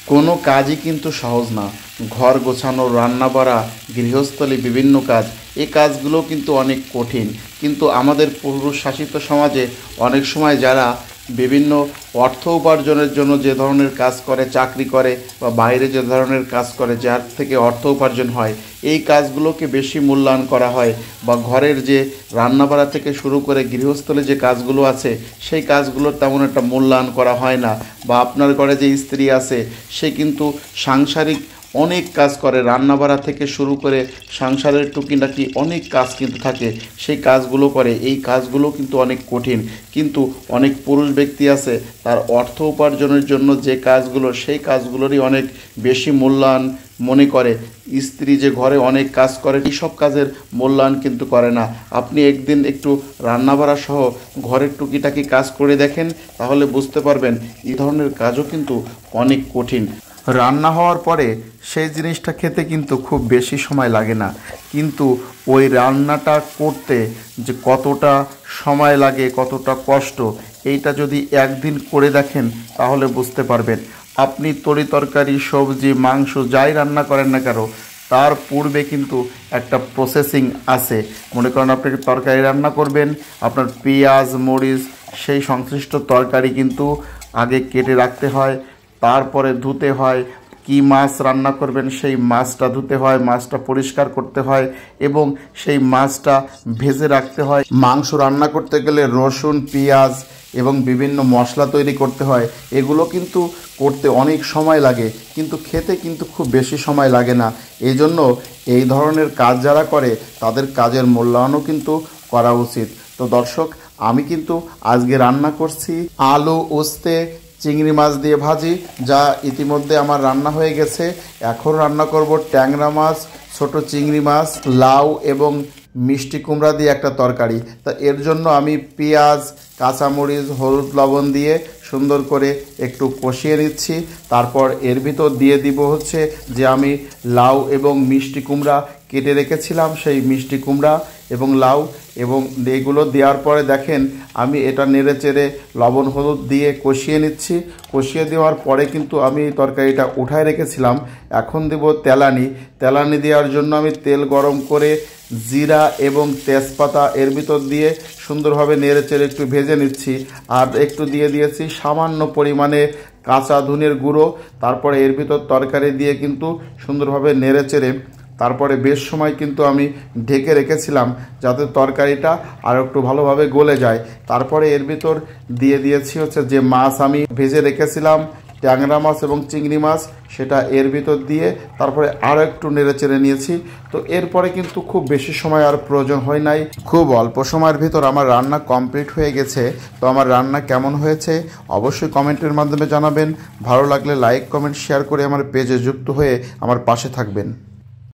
কোনো কাজই কিন্তু সহজ না। ঘর গোছানো, রান্না বাড়া, গৃহস্থলী বিভিন্ন কাজ, এই কাজগুলো কিন্তু অনেক কঠিন। কিন্তু আমাদের পুরুষ শাসিত সমাজে অনেক সময় যারা বিভিন্ন অর্থ উপার্জনের জন্য যে ধরনের কাজ করে, চাকরি করে বা বাইরে যে ধরনের কাজ করে যার থেকে অর্থ উপার্জন হয়, এই কাজগুলোকে বেশি মূল্যায়ন করা হয়। বা ঘরের যে রান্নাবাড়া থেকে শুরু করে গৃহস্থলে যে কাজগুলো আছে সেই কাজগুলোর তেমন একটা মূল্যায়ন করা হয় না। বা আপনার ঘরে যে স্ত্রী আছে সে কিন্তু সাংসারিক অনেক কাজ করে, রান্নাবাড়া থেকে শুরু করে সংসারের টুকিটাকি অনেক কাজ কিন্তু থাকে, সেই কাজগুলো করে। এই কাজগুলো কিন্তু অনেক কঠিন। কিন্তু অনেক পুরুষ ব্যক্তি আছে তার অর্থ উপার্জনের জন্য যে কাজগুলো, সেই কাজগুলোরই অনেক বেশি মূল্যায়ন মনে করে। স্ত্রী যে ঘরে অনেক কাজ করে এইসব কাজের মূল্যায়ন কিন্তু করে না। আপনি একদিন একটু রান্নাবাড়া সহ ঘরের টুকিটাকি কাজ করে দেখেন, তাহলে বুঝতে পারবেন এই ধরনের কাজও কিন্তু অনেক কঠিন। রান্না হওয়ার পরে সেই জিনিসটা খেতে কিন্তু খুব বেশি সময় লাগে না, কিন্তু ওই রান্নাটা করতে যে কতটা সময় লাগে, কতটা কষ্ট, এইটা যদি একদিন করে দেখেন তাহলে বুঝতে পারবেন। আপনি তরিতরকারি, সবজি, মাংস যাই রান্না করেন না কেন, তার পূর্বে কিন্তু একটা প্রসেসিং আছে। মনে করেন আপনি তরকারি রান্না করবেন, আপনার পেঁয়াজ, মরিচ, সেই সংশ্লিষ্ট তরকারি কিন্তু আগে কেটে রাখতে হয়, তারপরে ধুতে হয়। কি মাছ রান্না করবেন সেই মাছটা ধুতে হয়, মাছটা পরিষ্কার করতে হয় এবং সেই মাছটা ভেজে রাখতে হয়। মাংস রান্না করতে গেলে রসুন, পেঁয়াজ এবং বিভিন্ন মশলা তৈরি করতে হয়। এগুলো কিন্তু করতে অনেক সময় লাগে, কিন্তু খেতে কিন্তু খুব বেশি সময় লাগে না। এই জন্য এই ধরনের কাজ যারা করে তাদের কাজের মূল্যায়নও কিন্তু করা উচিত। তো দর্শক, আমি কিন্তু আজকে রান্না করছি আলু, উস্তে, চিংড়ি মাছ দিয়ে ভাজি, যা ইতিমধ্যে আমার রান্না হয়ে গেছে। এখন রান্না করব ট্যাংরা মাছ, ছোট চিংড়ি মাছ, লাউ এবং মিষ্টি কুমড়া দিয়ে একটা তরকারি। তা এর জন্য আমি পেঁয়াজ, কাঁচামরিচ, হলুদ, লবণ দিয়ে সুন্দর করে একটু কষিয়ে নিচ্ছি। তারপর এর ভিতর দিয়ে দিব হচ্ছে যে আমি লাউ এবং মিষ্টি কুমড়া কেটে রেখেছিলাম, সেই মিষ্টি কুমড়া এবং লাউ, এবং এগুলো দেওয়ার পরে দেখেন আমি এটা নেড়ে চেড়ে লবণ হলুদ দিয়ে কষিয়ে নিচ্ছি। কষিয়ে দেওয়ার পরে কিন্তু আমি এই তরকারিটা উঠায় রেখেছিলাম। এখন দেব তেলানি। তেলানি দেওয়ার জন্য আমি তেল গরম করে জিরা এবং তেজপাতা এর ভিতর দিয়ে সুন্দরভাবে নেড়ে চেড়ে একটু ভেজে নিচ্ছি। আর একটু দিয়ে দিয়েছি সামান্য পরিমাণে কাঁচা ধনের গুঁড়ো। তারপরে এর ভিতর তরকারি দিয়ে কিন্তু সুন্দরভাবে নেড়ে চেড়ে তারপরে বেশ সময় কিন্তু আমি ঢেকে রেখেছিলাম যাতে তরকারিটা আর একটু ভালোভাবে গলে যায়। তারপরে এর ভিতর দিয়ে দিয়েছি হচ্ছে যে মাছ আমি ভেজে রেখেছিলাম, ট্যাংরা মাছ এবং চিংড়ি মাছ, সেটা এর ভিতর দিয়ে তারপরে আরও একটু নেড়ে চেড়ে নিয়েছি। তো এরপরে কিন্তু খুব বেশি সময় আর প্রয়োজন হয় নাই, খুব অল্প সময়ের ভিতর আমার রান্না কমপ্লিট হয়ে গেছে। তো আমার রান্না কেমন হয়েছে অবশ্যই কমেন্টের মাধ্যমে জানাবেন। ভালো লাগলে লাইক, কমেন্ট, শেয়ার করে আমার পেজে যুক্ত হয়ে আমার পাশে থাকবেন।